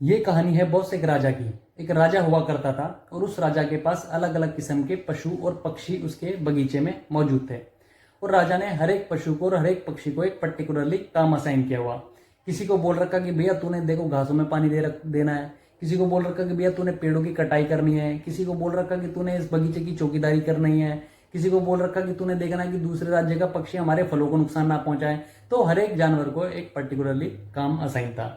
ये कहानी है बॉस एक राजा की। एक राजा हुआ करता था और उस राजा के पास अलग अलग किस्म के पशु और पक्षी उसके बगीचे में मौजूद थे। और राजा ने हर एक पशु को और हर एक पक्षी को एक पर्टिकुलरली काम असाइन किया हुआ। किसी को बोल रखा कि भैया तूने देखो घासों में पानी देना है। किसी को बोल रखा कि भैया तूने पेड़ों की कटाई करनी है। किसी को बोल रखा कि तूने इस बगीचे की चौकीदारी करनी है। किसी को बोल रखा कि तूने देखना है कि दूसरे राज्य का पक्षी हमारे फलों को नुकसान ना पहुंचाए। तो हर एक जानवर को एक पर्टिकुलरली काम असाइन था।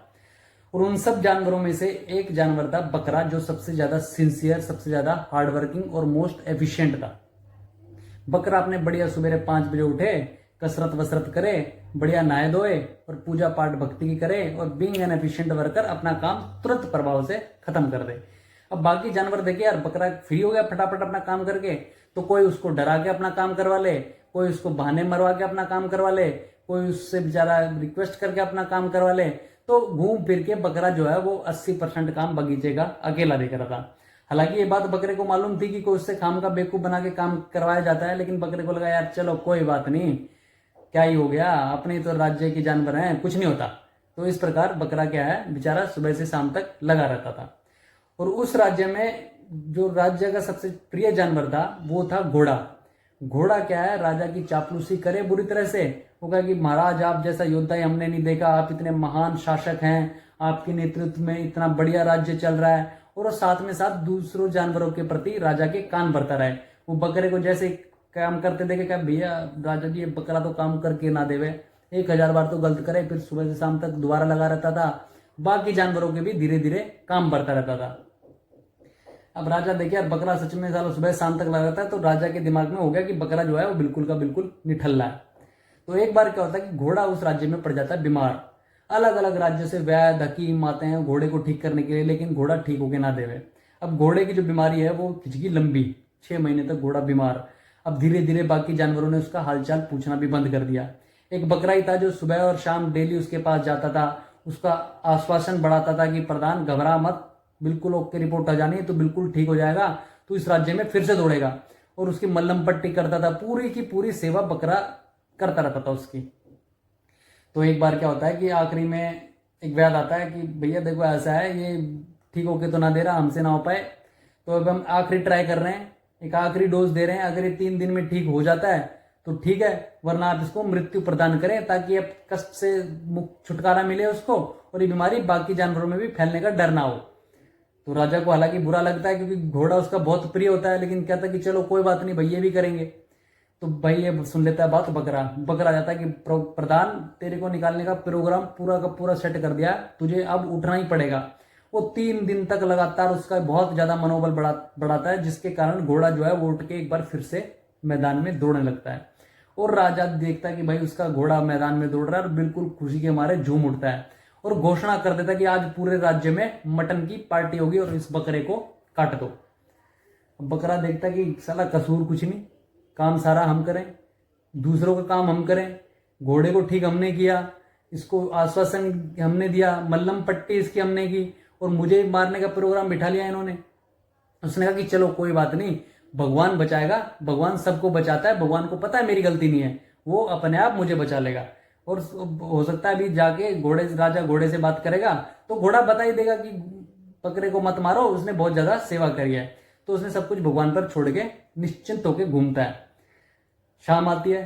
और उन सब जानवरों में से एक जानवर था बकरा, जो सबसे ज्यादा सिंसियर, सबसे ज्यादा हार्डवर्किंग और मोस्ट एफिशिएंट था। बकरा अपने बढ़िया सवेरे 5 बजे उठे, कसरत वसरत करे, बढ़िया नहाए धोए और पूजा पाठ भक्ति की करे और बीइंग एन एफिशिएंट वर्कर अपना काम तुरंत प्रभाव से खत्म कर दे। अब बाकी जानवर देखे यार, बकरा फ्री हो गया फटाफट अपना काम करके, तो कोई उसको डरा के अपना काम करवा ले, कोई उसको बहाने मरवा के अपना काम करवा ले, कोई उससे बेचारा रिक्वेस्ट करके अपना काम करवा ले। तो घूम फिर के बकरा जो है वो 80% काम बगीचे का अकेला देख रहा था। हालांकि ये बात बकरे को मालूम थी कि कोई उससे काम का बेवकूफ बना के काम करवाया जाता है, लेकिन बकरे को लगा यार चलो कोई बात नहीं, क्या ही हो गया, अपने तो राज्य के जानवर हैं, कुछ नहीं होता। तो इस प्रकार बकरा क्या है, बेचारा सुबह से शाम तक लगा रहता था। और उस राज्य में जो राज्य का सबसे प्रिय जानवर था वो था घोड़ा। घोड़ा क्या है, राजा की चापलूसी करे बुरी तरह से। वो कहा कि महाराज आप जैसा योद्धा ही हमने नहीं देखा, आप इतने महान शासक हैं, आपके नेतृत्व में इतना बढ़िया राज्य चल रहा है। और वो साथ में साथ दूसरों जानवरों के प्रति राजा के कान भरता रहे। वो बकरे को जैसे काम करते देखे, क्या भैया राजा जी ये बकरा तो काम करके ना देवे, 1000 बार तो गलत करे, फिर सुबह से शाम तक दोबारा लगा रहता था। बाकी जानवरों के भी धीरे धीरे काम बढ़ता रहता था। अब राजा देखिए यार, बकरा सच में सालों सुबह शाम तक लगा रहता है, तो राजा के दिमाग में हो गया कि बकरा जो है वो बिल्कुल का बिल्कुल निठल्ला है। तो एक बार क्या होता है कि घोड़ा उस राज्य में पड़ जाता है बीमार। अलग अलग राज्य से वैद्य हकीम आते हैं घोड़े को ठीक करने के लिए, लेकिन घोड़ा ठीक होके ना देवे। अब घोड़े की जो बीमारी है वो खिंचगी लंबी, 6 महीने तक घोड़ा बीमार। अब धीरे धीरे बाकी जानवरों ने उसका हालचाल पूछना भी बंद कर दिया। एक बकरा ही था जो सुबह और शाम डेली उसके पास जाता था, उसका आश्वासन बढ़ाता था कि प्रधान घबरा मत, बिल्कुल ओके रिपोर्ट आ जानी है तो बिल्कुल ठीक हो जाएगा, तो इस राज्य में फिर से दौड़ेगा। और उसकी मल्लम पट्टी करता था, पूरी की पूरी सेवा बकरा करता रहता था उसकी। तो एक बार क्या होता है कि आखिरी में एक वैद्य आता है कि भैया देखो ऐसा है, ये ठीक होके तो ना दे रहा, हमसे ना हो पाए, तो अब हम आखिरी ट्राई कर रहे हैं, एक आखिरी डोज दे रहे हैं। अगर ये 3 दिन में ठीक हो जाता है तो ठीक है, वरना आप इसको मृत्यु प्रदान करें ताकि अब कष्ट से मुक्त छुटकारा मिले उसको और ये बीमारी बाकी जानवरों में भी फैलने का डर ना हो। तो राजा को हालांकि बुरा लगता है क्योंकि घोड़ा उसका बहुत प्रिय होता है, लेकिन कहता है कि चलो कोई बात नहीं भाई, ये भी करेंगे। तो भाई ये सुन लेता है बात बकरा। बकरा जाता है कि प्रधान तेरे को निकालने का प्रोग्राम पूरा का पूरा सेट कर दिया, तुझे अब उठना ही पड़ेगा। वो 3 दिन तक लगातार उसका बहुत ज्यादा मनोबल बढ़ाता है, जिसके कारण घोड़ा जो है वो उठ के एक बार फिर से मैदान में दौड़ने लगता है। और राजा देखता है कि भाई उसका घोड़ा मैदान में दौड़ रहा है और बिल्कुल खुशी के मारे झूम उठता है और घोषणा कर देता है कि आज पूरे राज्य में मटन की पार्टी होगी और इस बकरे को काट दो। बकरा देखता है कि साला कसूर कुछ नहीं, काम सारा हम करें, दूसरों का काम हम करें, घोड़े को ठीक हमने किया, इसको आश्वासन हमने दिया, मल्लम पट्टी इसकी हमने की, और मुझे मारने का प्रोग्राम बिठा लिया इन्होंने। उसने कहा कि चलो कोई बात नहीं, भगवान बचाएगा, भगवान सबको बचाता है, भगवान को पता है मेरी गलती नहीं है, वो अपने आप मुझे बचा लेगा। और हो सकता है अभी जाके राजा घोड़े से बात करेगा तो घोड़ा बता ही देगा कि बकरे को मत मारो, उसने बहुत ज्यादा सेवा करी है। तो उसने सब कुछ भगवान पर छोड़ के निश्चिंत होकर घूमता है। शाम आती है।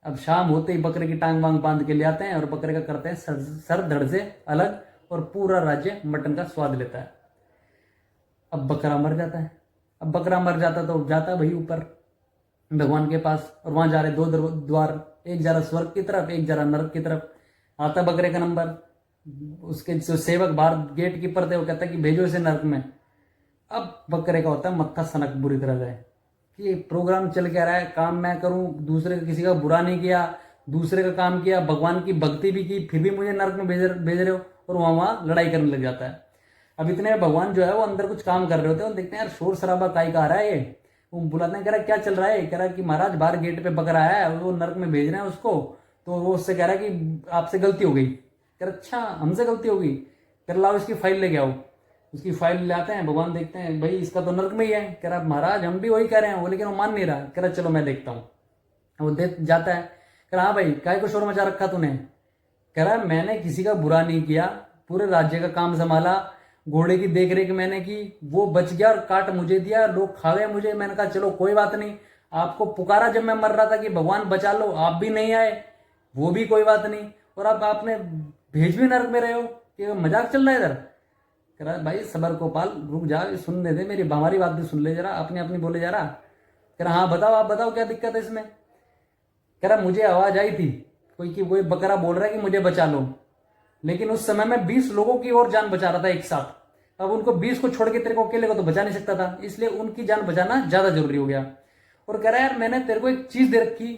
अब शाम होते ही बकरे की टांग वांग बांध के ले आते हैं और बकरे का करते हैं सर धड़ से अलग, और पूरा राज्य मटन का स्वाद लेता है। अब बकरा मर जाता है। अब बकरा मर जाता तो जाता भाई ऊपर भगवान के पास, और वहां जा रहे 2 द्वार, एक जा रहा स्वर्ग की तरफ, एक जा रहा नरक की तरफ। आता बकरे का नंबर, उसके जो सेवक बाहर गेट कीपर थे वो कहता है कि भेजो इसे नरक में। अब बकरे का होता है मत्था सनक बुरी तरह से कि प्रोग्राम चल क्या रहा है, काम मैं करूं, दूसरे का किसी का बुरा नहीं किया, दूसरे का काम किया, भगवान की भक्ति भी की, फिर भी मुझे नरक में भेज रहे हो। और वहां लड़ाई करने लग जाता है। अब इतने में भगवान जो है वो अंदर कुछ काम कर रहे होते हैं और देखते हैं यार शोर शराबा काई का आ रहा है ये। वो बुलाते हैं, कह रहा है क्या चल रहा है, कह रहा है कि महाराज बाहर गेट पे बकरा है, वो नरक में भेज रहे हैं उसको। तो वो उससे कह रहा है कि आपसे गलती हो गई। कह रहा अच्छा हमसे गलती हो गई, कह लाओ इसकी फाइल लेके आओ। उसकी फाइल ले आते हैं, भगवान देखते हैं भाई इसका तो नरक में ही है। कह रहा महाराज हम भी वही कह रहे हैं, वो लेकिन वो मान नहीं रहा। कह रहा चलो मैं देखता हूँ। वो देख जाता है। कह रहा हाँ भाई काय को शोर मचा रखा तूने। कह रहा मैंने किसी का बुरा नहीं किया, पूरे राज्य का काम संभाला, घोड़े की देख रेख मैंने की, वो बच गया और काट मुझे दिया, लोग खा गए मुझे। मैंने कहा चलो कोई बात नहीं, आपको पुकारा जब मैं मर रहा था कि भगवान बचा लो, आप भी नहीं आए, वो भी कोई बात नहीं, और अब आपने भेज भी नरक में रहे हो, कि मजाक चल रहा है इधर। कह रहा भाई सबर को पाल, रुक जा, सुनने दे मेरी, हमारी बात भी सुन ले जरा, अपनी अपनी बोले जा रहा। कह रहा हाँ बताओ, आप बताओ क्या दिक्कत है इसमें। कह रहा मुझे आवाज आई थी कोई कि कोई बकरा बोल रहा है कि मुझे बचा लो, लेकिन उस समय मैं 20 लोगों की और जान बचा रहा था एक साथ। अब उनको 20 को छोड़ के तेरे को अकेले को तो बचा नहीं सकता था, इसलिए उनकी जान बचाना ज्यादा जरूरी हो गया। और कह रहा यार मैंने तेरे को एक चीज दे रखी,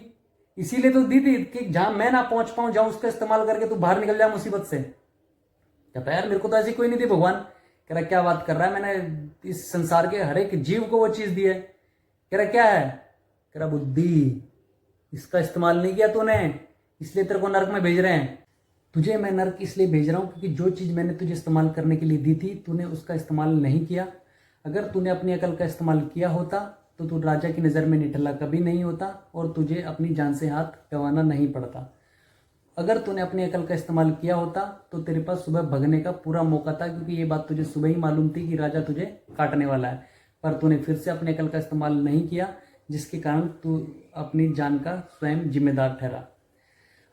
इसीलिए तो दी थी कि जहां मैं ना पहुंच पाऊं, जहां उसका इस्तेमाल करके तू बाहर निकल जा मुसीबत से। कहता यार मेरे को तो ऐसी कोई नहीं दी भगवान। कह रहा क्या बात कर रहा है, मैंने इस संसार के हर एक जीव को वो चीज दी है। कह रहा क्या है। कह रहा बुद्धि, इसका इस्तेमाल नहीं किया तूने, इसलिए तेरे को नरक में भेज रहे हैं। तुझे मैं नरक इसलिए भेज रहा हूं क्योंकि जो चीज मैंने तुझे इस्तेमाल करने के लिए दी थी तूने उसका इस्तेमाल नहीं किया। अगर तूने अपनी अकल का इस्तेमाल किया होता तो तू राजा की नज़र में निठल्ला कभी नहीं होता और तुझे अपनी जान से हाथ गंवाना नहीं पड़ता। अगर तूने अपनी अकल का इस्तेमाल किया होता तो तेरे पास सुबह भगने का पूरा मौका था, क्योंकि ये बात तुझे सुबह ही मालूम थी कि राजा तुझे काटने वाला है, पर तूने फिर से अपनी अकल का इस्तेमाल नहीं किया, जिसके कारण तू अपनी जान का स्वयं जिम्मेदार ठहरा।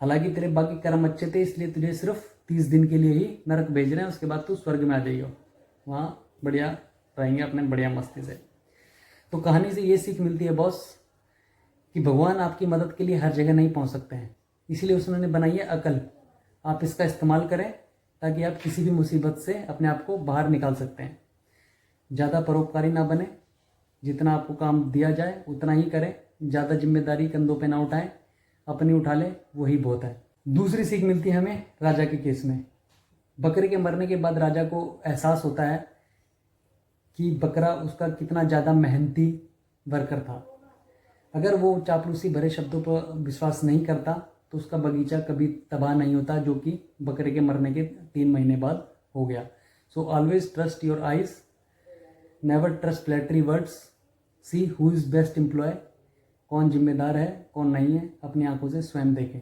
हालांकि तेरे बाकी कर्म अच्छे थे, इसलिए तुझे सिर्फ 30 दिन के लिए ही नरक भेज रहे हैं, उसके बाद तू स्वर्ग में आ जाइयो, वहाँ बढ़िया रहेंगे अपने बढ़िया मस्ती से। तो कहानी से ये सीख मिलती है बॉस कि भगवान आपकी मदद के लिए हर जगह नहीं पहुंच सकते हैं, इसलिए उसने बनाई है अकल। आप इसका इस्तेमाल करें ताकि आप किसी भी मुसीबत से अपने आप को बाहर निकाल सकते हैं। ज़्यादा परोपकारी ना बने, जितना आपको काम दिया जाए उतना ही करें, ज़्यादा जिम्मेदारी कंधों पे ना उठाएं, अपनी उठा ले वही बहुत है। दूसरी सीख मिलती है हमें राजा के केस में। बकरे के मरने के बाद राजा को एहसास होता है कि बकरा उसका कितना ज़्यादा मेहनती वर्कर था। अगर वो चापलूसी भरे शब्दों पर विश्वास नहीं करता तो उसका बगीचा कभी तबाह नहीं होता, जो कि बकरे के मरने के 3 महीने बाद हो गया। So always trust your eyes, never trust flattery words, see who is best employ, कौन जिम्मेदार है कौन नहीं है अपनी आंखों से स्वयं देखें।